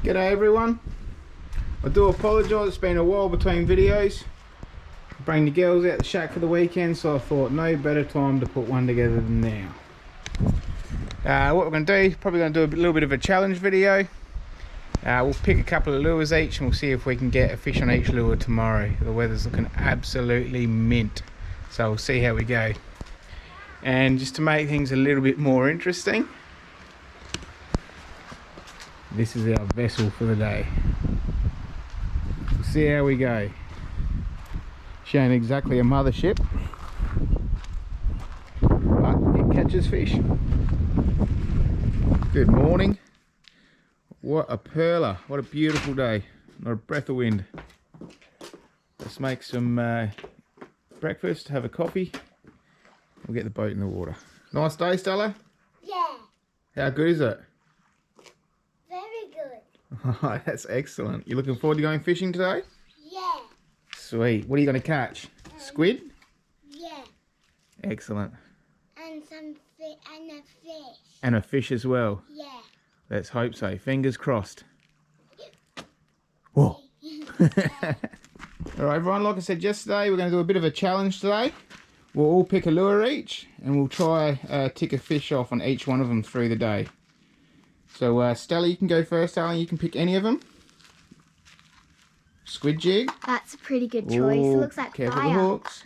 G'day everyone. I do apologise, it's been a while between videos. I bring the girls out the shack for the weekend, so I thought no better time to put one together than now. What we're going to do, probably going to do a little bit of a challenge video. We'll pick a couple of lures each and we'll see if we can get a fish on each lure tomorrow. The weather's looking absolutely mint, so we'll see how we go. And just to make things a little bit more interesting, this is our vessel for the day. We'll see how we go. She ain't exactly a mothership, but it catches fish. Good morning. What a perler. What a beautiful day. Not a breath of wind. Let's make some breakfast, have a coffee. We'll get the boat in the water. Nice day, Stella? Yeah. How good is it? Very good. That's excellent. You looking forward to going fishing today? Yeah. Sweet. What are you going to catch? Squid? Yeah. Excellent. And some fish and a fish. And a fish as well? Yeah. Let's hope so. Fingers crossed. Whoa. Alright everyone, like I said yesterday, we're going to do a bit of a challenge today. We'll all pick a lure each and we'll try tick a fish off on each one of them through the day. So Stella, you can go first. Alan, you can pick any of them. Squid jig. That's a pretty good choice. Ooh, It looks like careful fire. the hooks.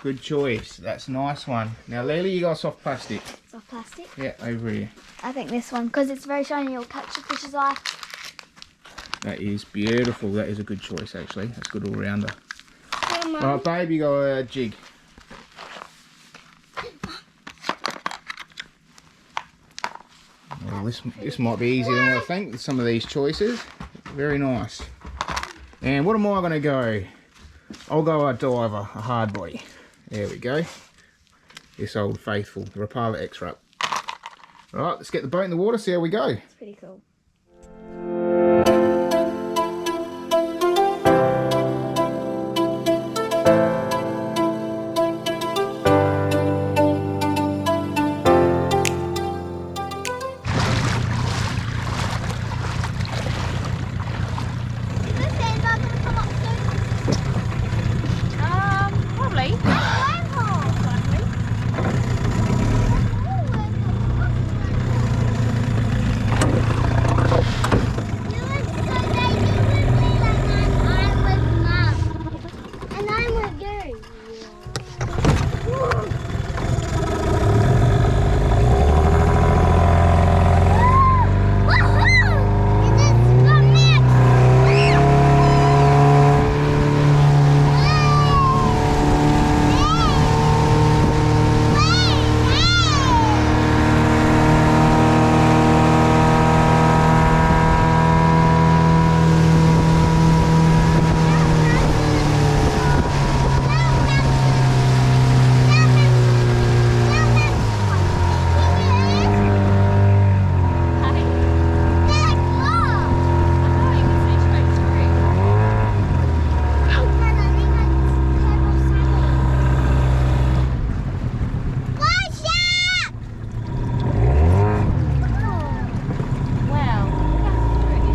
Good choice. That's a nice one. Now Lily, you got soft plastic. Soft plastic? Yeah, over here. I think this one, because it's very shiny, you'll catch the fish's eye. That is beautiful. That is a good choice actually. That's a good all-rounder. Come on. Alright babe, you got a jig. Well, this might be easier than I think with some of these choices. Very nice. And what am I going to go? I'll go a diver, a hard body. There we go. This old faithful, the Rapala X-Rap. Alright, let's get the boat in the water, see how we go. It's pretty cool.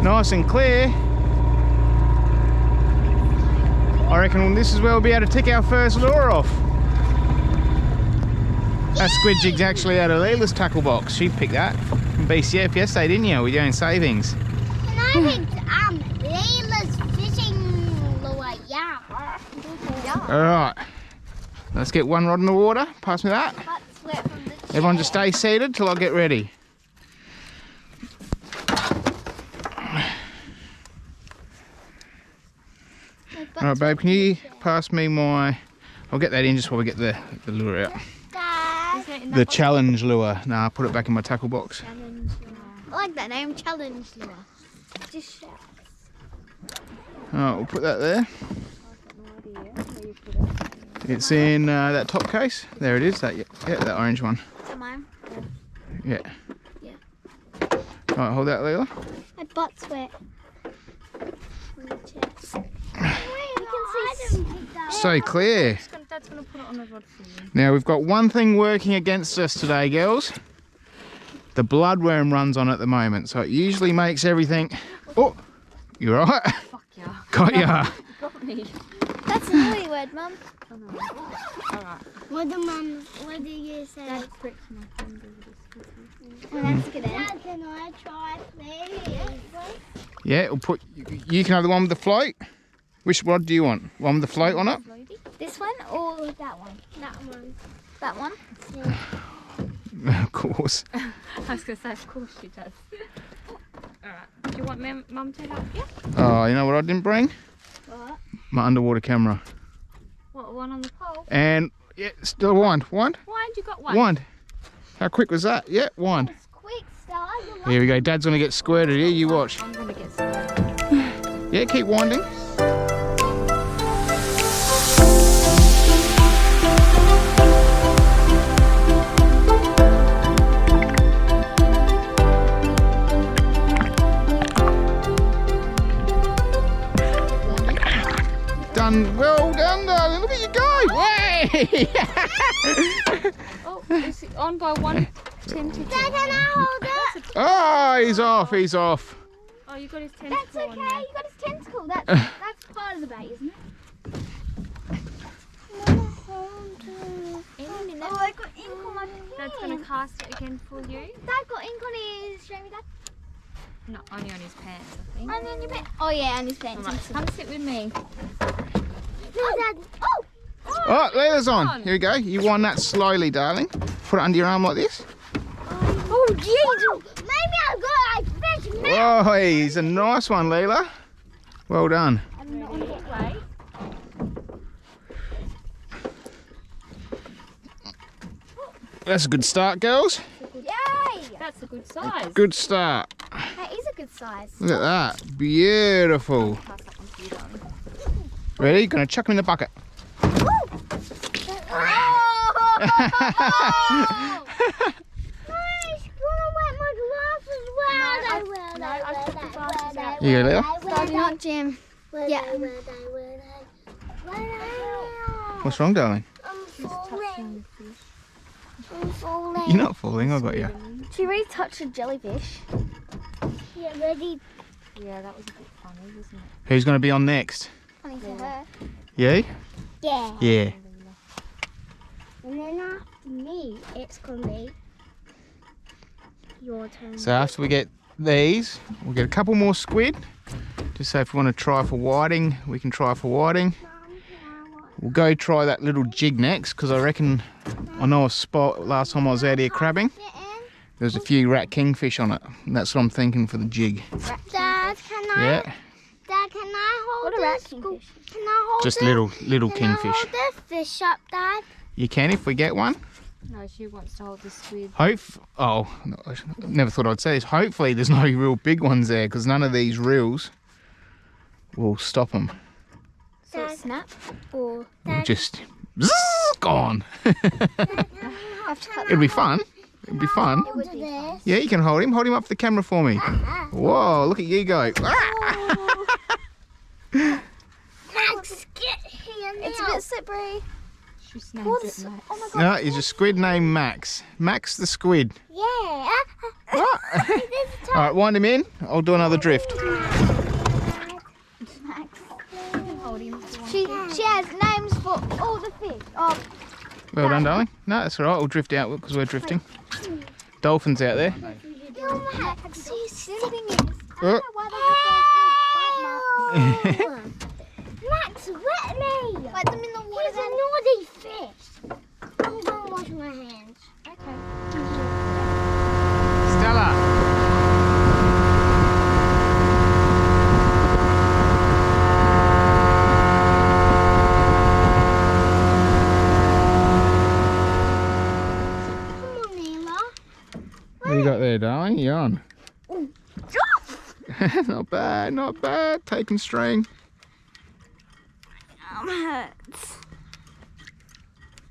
Nice and clear. I reckon this is where we'll be able to tick our first lure off. That squid jig's actually out of Leela's tackle box. She picked that from BCF yesterday, didn't you? We're doing savings. And I picked Layla's fishing lure, yeah. Alright, let's get one rod in the water. Pass me that. That's wet from the chair. Everyone just stay seated till I get ready. Alright babe, can you pass me my... I'll get that in just while we get the lure out. Dad. The challenge lure. Nah, I'll put it back in my tackle box. Challenge lure. I like that name, challenge lure. Just sharks. Alright, we'll put that there. I've got no idea where you put it. It's in that top case. There it is, that, yeah, that orange one. Is that mine? Yeah. Yeah. Alright, hold that, Leela. My butt's wet. On the chest. You can see So clear. Dad's gonna put it on the rod for you. Now we've got one thing working against us today, girls. The bloodworm runs on at the moment, so it usually makes everything... Oh, you right? Fuck yeah. Got ya. Got me. That's a naughty word, Mum. Alright. What do you say? That pricks my finger with this. Oh, that's good. Dad, can I try, please? Yeah, we'll put... You can have the one with the float. Which rod do you want? One with the float on it? This one or that one? That one. That one? Of course. I was going to say, of course she does. Alright. Do you want Mum to help you? Oh, you know what I didn't bring? What? My underwater camera. What, one on the pole? And, yeah, still wand. Wand? Wand, you got one? Wand. How quick was that? Yeah, wand. It's quick, Star. Here we go. Dad's going to get squirted here. You watch. I'm going to get started. Yeah, keep winding. Done. Well done, darling. Look at you go. Way! Oh, is it on by one tentacle? Dad, can I hold it? Oh, he's off. He's off. Oh, you got his tentacle. That's okay. on there. You got his tentacle. That's part of the bait, isn't it? In a minute. Oh, I got ink on my pen. Dad's going to cast it again for you. Dad got ink on his. Show me that. No, only on his pants, I think. And then your pants. Oh yeah, on his pants. Alright, come sit with me. No, Dad. Oh. Oh, Layla's on. Here we go. You wind that slowly, darling. Put it under your arm like this. Oh, jeez. Maybe I've got like fish now. Oh, he's a nice one, Layla. Well done. Ready? Wait. That's a good start, girls. Yay. That's a good size. Good start. That is a good size. Look at that. Beautiful. Pass that one to you, darling. Ready? Gonna chuck him in the bucket. Oh! Nice. Gonna wet my glasses. Well, No, I took the glasses out. You go, Layla. Starting up, Jim. Yeah. What's wrong, darling? I'm Just falling. touching the fish. I'm falling. You're not falling. I got you. She really touched a jellyfish. Yeah, ready. Yeah, that was a bit funny, wasn't it? Who's gonna be on next? Funny for her. You? Yeah. Yeah. And then after me, it's gonna be your turn. So after we get these, we'll get a couple more squid. Just so if we want to try for whiting, we can try for whiting. We'll go try that little jig next, because I reckon I know a spot last time I was out here crabbing. There's a few rat kingfish on it. And that's what I'm thinking for the jig. Dad, can I? Yeah, Dad, can I hold What a rat this? kingfish? Can I hold just this? little Can I kingfish. hold this fish up, Dad? You can if we get one. No, she wants to hold the squid. Oh, no, I never thought I'd say this. Hopefully there's no real big ones there, because none of these reels will stop them. So Dad. snap or We'll just zzz, gone. have to cut It'll be fun. It'll be fun. it would be fun. Yeah, you can hold him. Hold him up for the camera for me. Whoa, look at you go. Max, get here now. It's a bit slippery. She snagged What's? it, Max. Oh my god. No, he's a squid named Max. Max the squid. Yeah. What? This is All right, wind him in. I'll do another drift. Max. Hold him if you want. She has names for all the fish. Oh, Well done, darling. No, that's all right. We'll drift out because we're drifting. Dolphins out there. no, Max. The thing is, I Oh. don't know why they have those bite marks. Max, wet me. Wet them in the water. He's a naughty fish. I'm going to wash my hands. Okay. Stella. Come on, Nila. What you got there, darling? You on? Ooh. Not bad, not bad. Taking string. Hurts.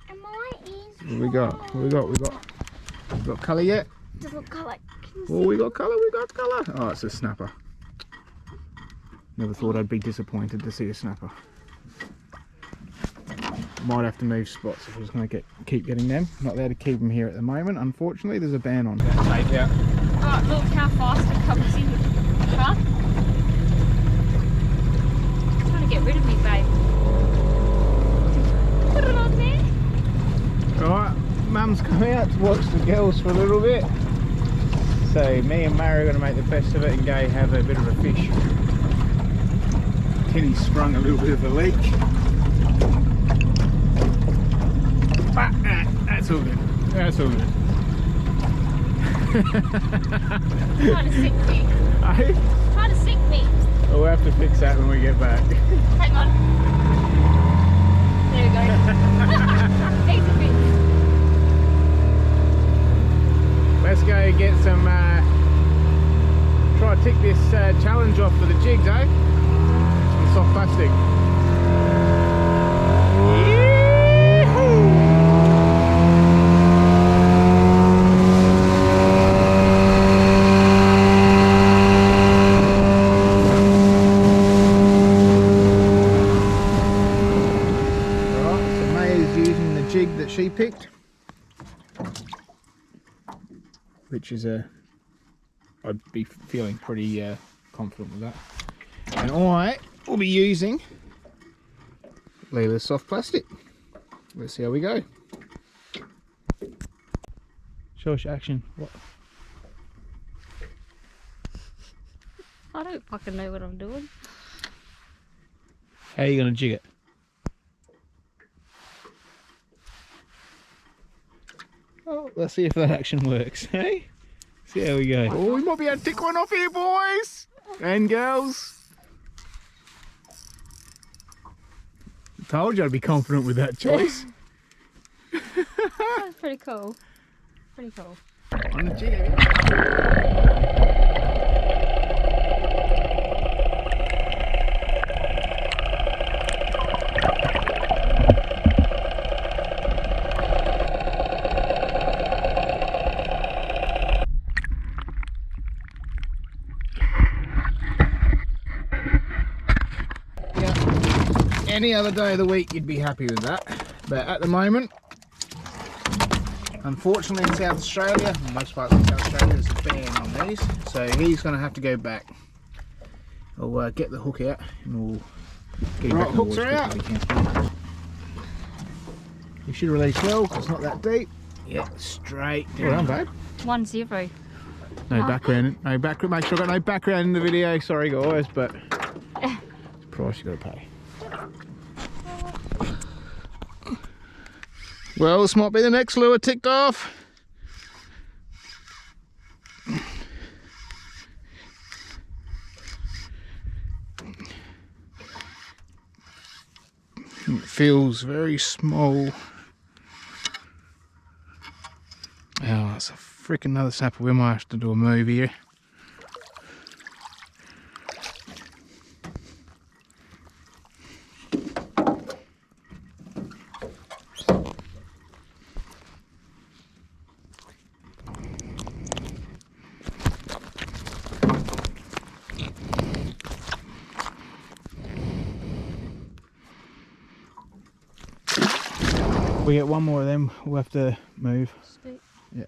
And my ears. What we got? We got colour yet? Doesn't colour. Oh, we got colour. Oh, it's a snapper. Never thought I'd be disappointed to see a snapper. Might have to move spots if we're just going to keep getting them. Not there to keep them here at the moment. Unfortunately, there's a ban on. Tape out. Oh, look how fast it comes in. Huh? Trying to get rid of me, babe. Put it on there. Alright, Mum's coming out to watch the girls for a little bit. So me and Mary are going to make the best of it and go have a bit of a fish. Kenny's sprung a little bit of a leak. But that's all good. That's all good. Trying to sink me. Hey? Trying to sink me. We'll have to fix that when we get back. Hang on. There we go. Easy fix. Let's go get some, try to tick this challenge off for the jigs, eh? Some soft plastic. Alright, so Maya's using the jig that she picked. Which is I'd be feeling pretty confident with that. And I will be using Leela's soft plastic. Let's see how we go. Show us your action. What? I don't fucking know what I'm doing. How are you going to jig it? Oh, let's see if that action works, hey? See how we go. Oh, we might be able to tick one off here, boys and girls. Told you I'd be confident with that choice. That's pretty cool. Pretty cool. On the jig. Any other day of the week you'd be happy with that, but at the moment, unfortunately in South Australia, most parts of South Australia, there's a ban on these, so he's going to have to go back. I'll get the hook out and we'll get him back in the water as quickly as we can. You should release well because it's not that deep. Yeah, straight down. Well done, babe. 1-0. No background, no background. Make sure I've got no background in the video. Sorry guys, but it's the price you got to pay. Well, this might be the next lure ticked off. It feels very small. Oh, that's a freaking another snapper. We might have to do a move here. We get one more of them, we'll have to move. Sweet. Yeah.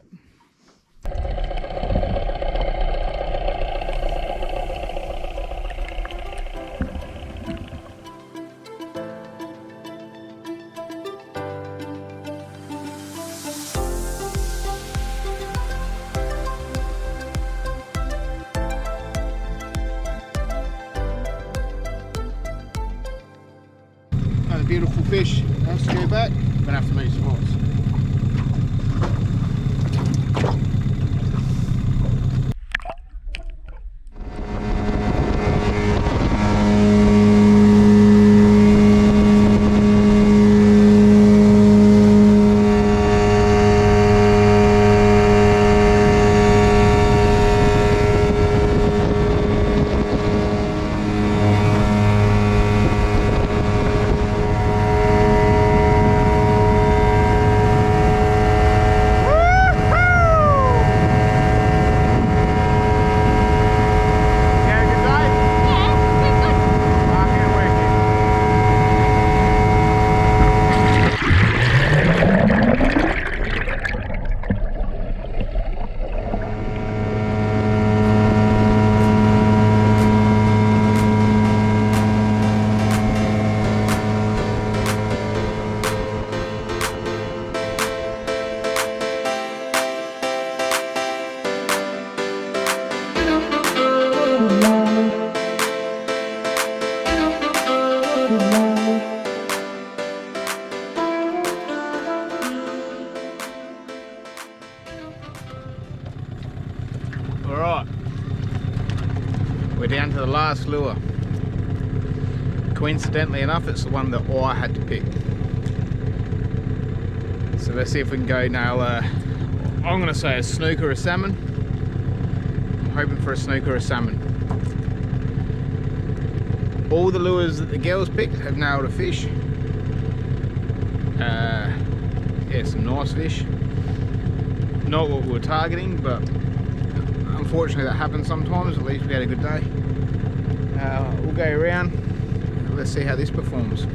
Another beautiful fish. Has to go back. I'm gonna have to move spots. We're down to the last lure. Coincidentally enough, it's the one that I had to pick. So let's see if we can go nail I'm going to say a snook or a salmon. I'm hoping for a snook or a salmon. All the lures that the girls picked have nailed a fish. Yeah, some nice fish. Not what we were targeting, but unfortunately that happens sometimes. At least we had a good day. We'll go around. Let's see how this performs.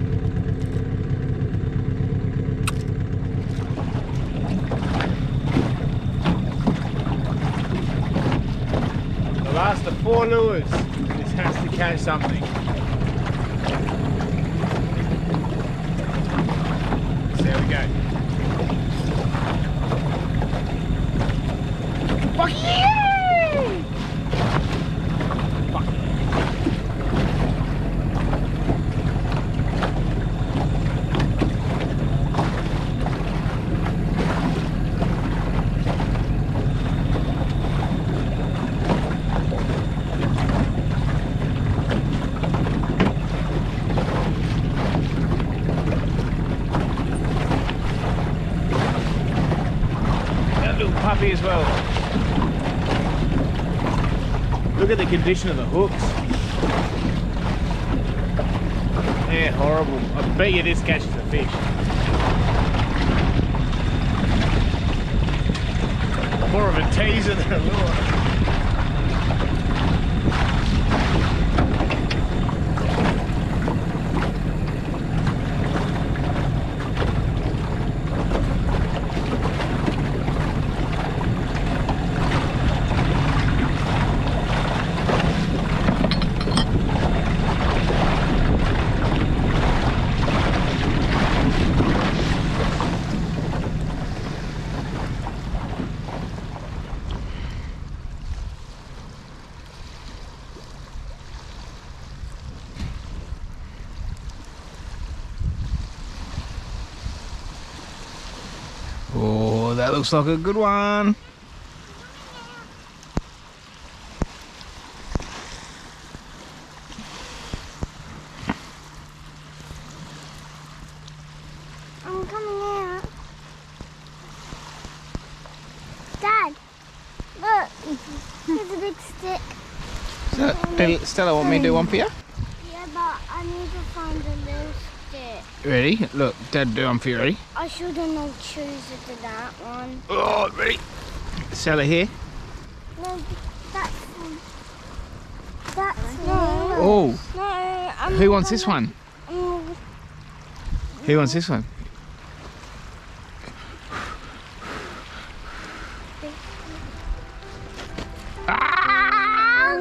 The last of 4 lures. This has to catch something. So there we go. Fuck yeah! Fuck. That little puppy as well. Look at the condition of the hooks. They're horrible. I bet you this catches a fish. More of a teaser than a lure. Oh, that looks like a good one. I'm coming out. Dad, look. There's a big stick. So, Stella, want me to do one for you? Yeah, but I need to find a little stick. Ready? Look, Dad, do one for you. Ready? I should have not chosen that one. Oh, ready? Stella here. No, that's no. Oh, No, who wants this one? Um, Who wants this one? Ah!